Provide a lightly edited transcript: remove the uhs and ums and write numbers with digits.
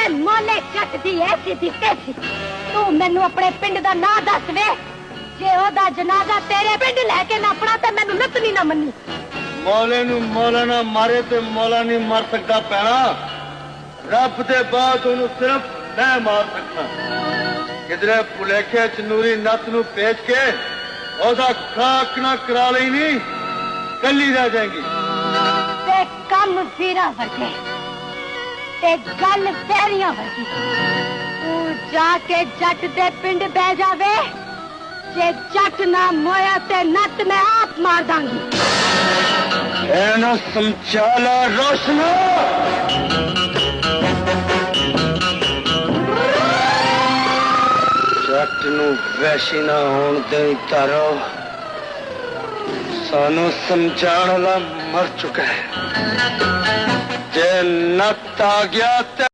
मोले जट दी ऐसी दी तैसी तू मैनू अपने पिंड दा नां दस वे जे ओदा जनाजा तेरे पिंड लेके नापना ते मैनू नतनी ना मन्नी मौले नू मौला ना मारे ते मौला नहीं मर सकता पैना रब दे बाद ओनू सिर्फ मैं मार सकना किधरे भुलेखे च नूरी नत नू पेच के ओदा खाक ना करा लई नहीं कली रह जाएंगी ते कम वीरा वर्गे ते गल पैरियां वर्गी तू जाके जट दे पिंड बह जावे जे जट ना मोया ते नत मैं आप मार दांगी एना समझाला रोशना जट नू वैशी ना होण दे तारो सानू समझाण वाला मर चुका है जे नत आ गया ते